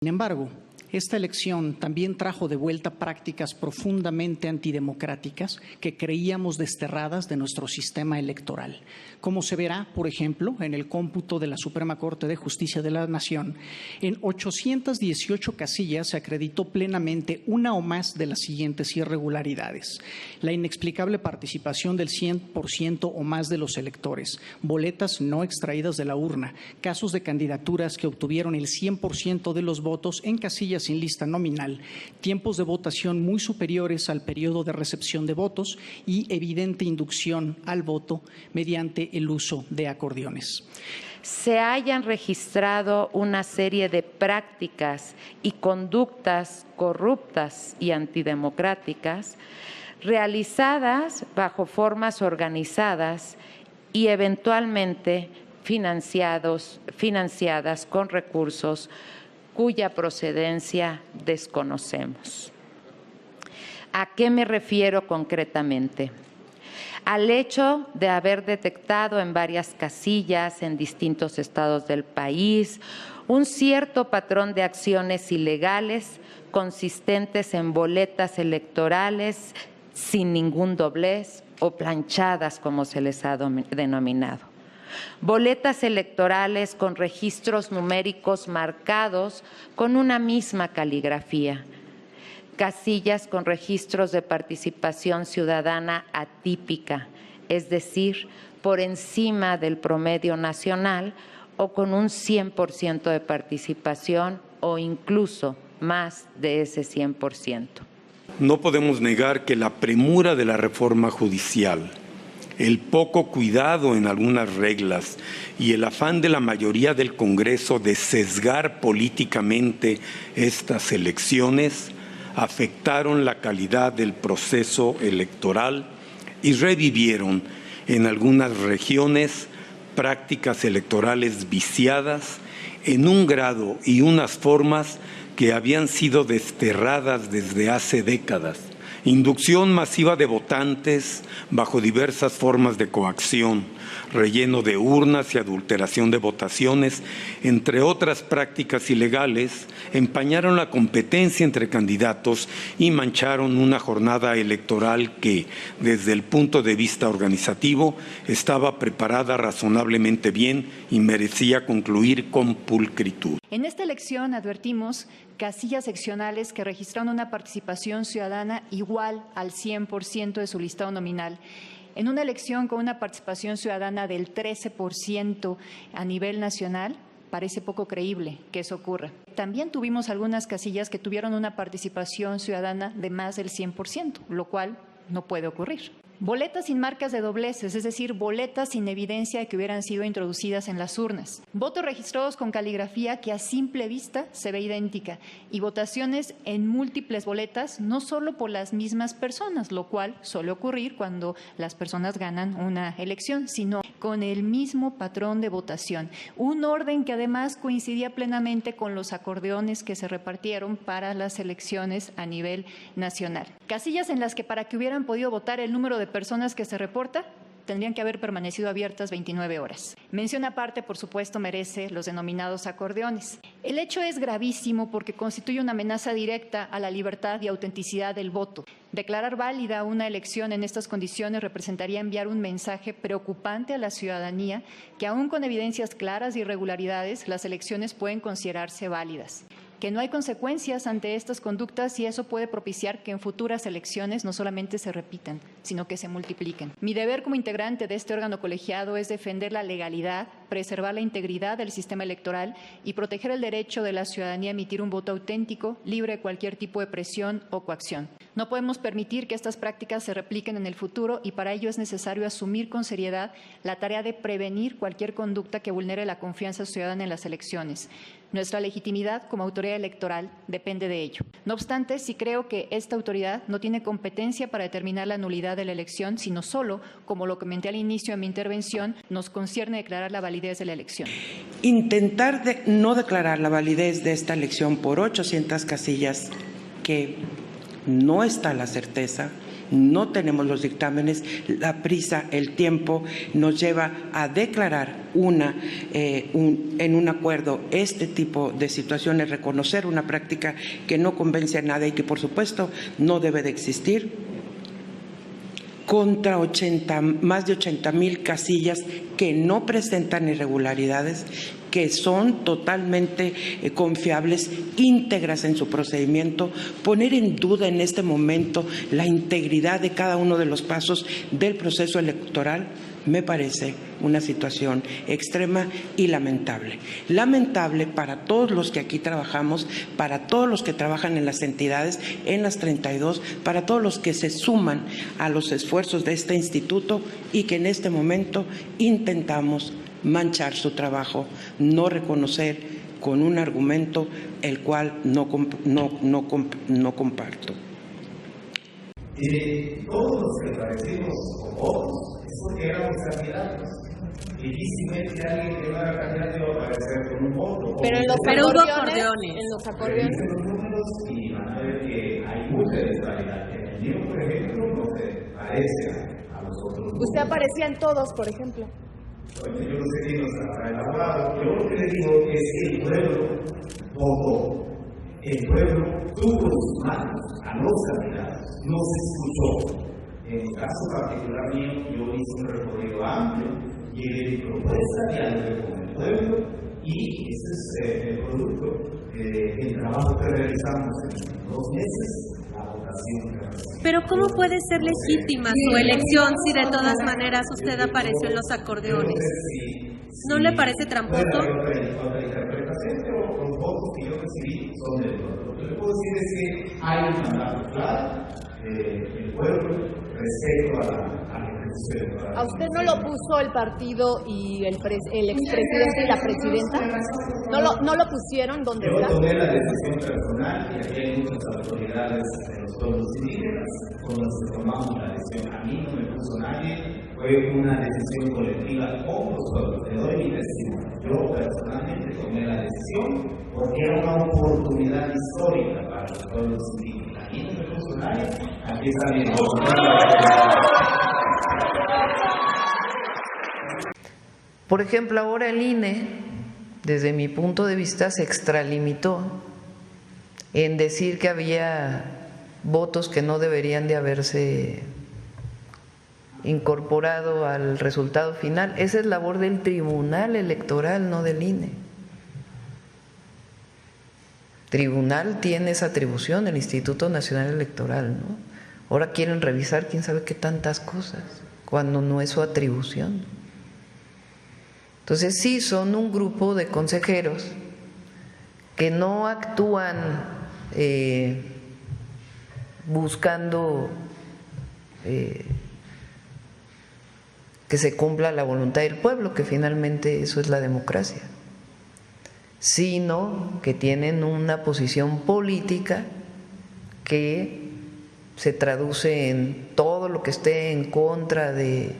Sin embargo, esta elección también trajo de vuelta prácticas profundamente antidemocráticas que creíamos desterradas de nuestro sistema electoral. Como se verá, por ejemplo, en el cómputo de la Suprema Corte de Justicia de la Nación, en 818 casillas se acreditó plenamente una o más de las siguientes irregularidades: la inexplicable participación del 100% o más de los electores, boletas no extraídas de la urna, casos de candidaturas que obtuvieron el 100% de los votos en casillas sin lista nominal, tiempos de votación muy superiores al periodo de recepción de votos y evidente inducción al voto mediante el uso de acordeones. Se hayan registrado una serie de prácticas y conductas corruptas y antidemocráticas realizadas bajo formas organizadas y eventualmente financiadas con recursos cuya procedencia desconocemos. ¿A qué me refiero concretamente? Al hecho de haber detectado en varias casillas en distintos estados del país un cierto patrón de acciones ilegales consistentes en boletas electorales sin ningún doblez o planchadas, como se les ha denominado. Boletas electorales con registros numéricos marcados con una misma caligrafía. Casillas con registros de participación ciudadana atípica, es decir, por encima del promedio nacional o con un 100% de participación o incluso más de ese 100%. No podemos negar que la premura de la reforma judicial, el poco cuidado en algunas reglas y el afán de la mayoría del Congreso de sesgar políticamente estas elecciones afectaron la calidad del proceso electoral y revivieron en algunas regiones prácticas electorales viciadas en un grado y unas formas que habían sido desterradas desde hace décadas. Inducción masiva de votantes bajo diversas formas de coacción, relleno de urnas y adulteración de votaciones, entre otras prácticas ilegales, empañaron la competencia entre candidatos y mancharon una jornada electoral que, desde el punto de vista organizativo, estaba preparada razonablemente bien y merecía concluir con pulcritud. En esta elección advertimos casillas seccionales que registraron una participación ciudadana igual al 100% de su listado nominal. En una elección con una participación ciudadana del 13% a nivel nacional, parece poco creíble que eso ocurra. También tuvimos algunas casillas que tuvieron una participación ciudadana de más del 100%, lo cual no puede ocurrir. Boletas sin marcas de dobleces, es decir, boletas sin evidencia de que hubieran sido introducidas en las urnas. Votos registrados con caligrafía que a simple vista se ve idéntica y votaciones en múltiples boletas, no solo por las mismas personas, lo cual suele ocurrir cuando las personas ganan una elección, sino con el mismo patrón de votación. Un orden que además coincidía plenamente con los acordeones que se repartieron para las elecciones a nivel nacional. Casillas en las que para que hubieran podido votar el número de personas que se reporta tendrían que haber permanecido abiertas 29 horas. Mención aparte, por supuesto, merece los denominados acordeones. El hecho es gravísimo porque constituye una amenaza directa a la libertad y autenticidad del voto. Declarar válida una elección en estas condiciones representaría enviar un mensaje preocupante a la ciudadanía que aún con evidencias claras de irregularidades, las elecciones pueden considerarse válidas, que no hay consecuencias ante estas conductas y eso puede propiciar que en futuras elecciones no solamente se repitan, sino que se multipliquen. Mi deber como integrante de este órgano colegiado es defender la legalidad, preservar la integridad del sistema electoral y proteger el derecho de la ciudadanía a emitir un voto auténtico, libre de cualquier tipo de presión o coacción. No podemos permitir que estas prácticas se repliquen en el futuro y para ello es necesario asumir con seriedad la tarea de prevenir cualquier conducta que vulnere la confianza ciudadana en las elecciones. Nuestra legitimidad como autoridad electoral depende de ello. No obstante, sí creo que esta autoridad no tiene competencia para determinar la nulidad de la elección, sino solo, como lo comenté al inicio de mi intervención, nos concierne declarar la validez de la elección. Intentar no declarar la validez de esta elección por 800 casillas que no está la certeza no tenemos los dictámenes, la prisa, el tiempo nos lleva a declarar en un acuerdo este tipo de situaciones, reconocer una práctica que no convence a nadie y que por supuesto no debe de existir, contra más de 80,000 casillas que no presentan irregularidades, que son totalmente confiables, íntegras en su procedimiento, poner en duda en este momento la integridad de cada uno de los pasos del proceso electoral, me parece una situación extrema y lamentable. Lamentable para todos los que aquí trabajamos, para todos los que trabajan en las entidades, en las 32, para todos los que se suman a los esfuerzos de este instituto y que en este momento intentamos manchar su trabajo, no reconocer con un argumento el cual no comparto. Todos los que parecimos con votos es porque éramos candidatos. Difícilmente alguien que no era candidato iba a aparecer con un voto. Pero hubo acordeones. En los acordeones. Revisen los números y van a ver que hay mucha disparidad. En el mío, por ejemplo, no se parece a los otros. Usted aparecía en todos, por ejemplo. Oye, yo no sé quién nos habrá elaborado. Yo lo que le digo es que el pueblo votó. El pueblo tuvo en sus manos a los candidatos, no se escuchó. En el caso particular mío, yo hice un recorrido amplio, llevé mi propuesta, dialogué con el pueblo y ese es el producto del trabajo que realizamos en 2 meses, la votación que realizamos. Pero ¿cómo puede ser legítima su elección si de todas maneras usted apareció en los acordeones? ¿No le parece tramposo? Otra interpretación, pero los votos que yo recibí son del pueblo. Lo que le puedo decir es que hay un mandato claro del pueblo respecto a la ejecución electoral. ¿A usted no lo puso el partido y el expresidente y la presidenta? ¿No lo pusieron donde Yo está? tomé la decisión personal y aquí hay muchas autoridades de los pueblos indígenas con las que tomamos la decisión. A mí no me puso nadie, fue una decisión colectiva con los pueblos. Le doy mi testimonio. Yo personalmente tomé la decisión porque era una oportunidad histórica para los pueblos indígenas. A mí no me puso nadie, aquí está mi Por ejemplo, ahora el INE, desde mi punto de vista, se extralimitó en decir que había votos que no deberían de haberse incorporado al resultado final. Esa es labor del Tribunal Electoral, no del INE. Tribunal tiene esa atribución, el Instituto Nacional Electoral, ¿no? Ahora quieren revisar quién sabe qué tantas cosas, cuando no es su atribución. Entonces sí, son un grupo de consejeros que no actúan buscando que se cumpla la voluntad del pueblo, que finalmente eso es la democracia, sino que tienen una posición política que se traduce en todo lo que esté en contra de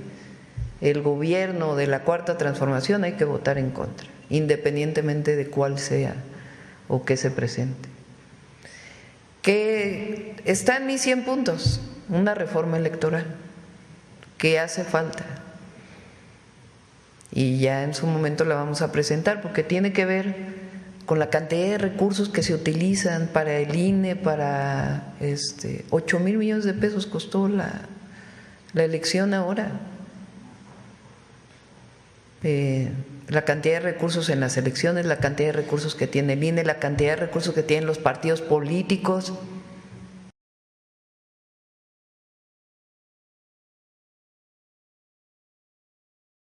el gobierno de la Cuarta Transformación. Hay que votar en contra, independientemente de cuál sea o qué se presente. Que está en mis 100 puntos, una reforma electoral que hace falta. Y ya en su momento la vamos a presentar porque tiene que ver con la cantidad de recursos que se utilizan para el INE, para 8,000 millones de pesos costó la elección ahora. La cantidad de recursos en las elecciones, la cantidad de recursos que tiene el INE, la cantidad de recursos que tienen los partidos políticos.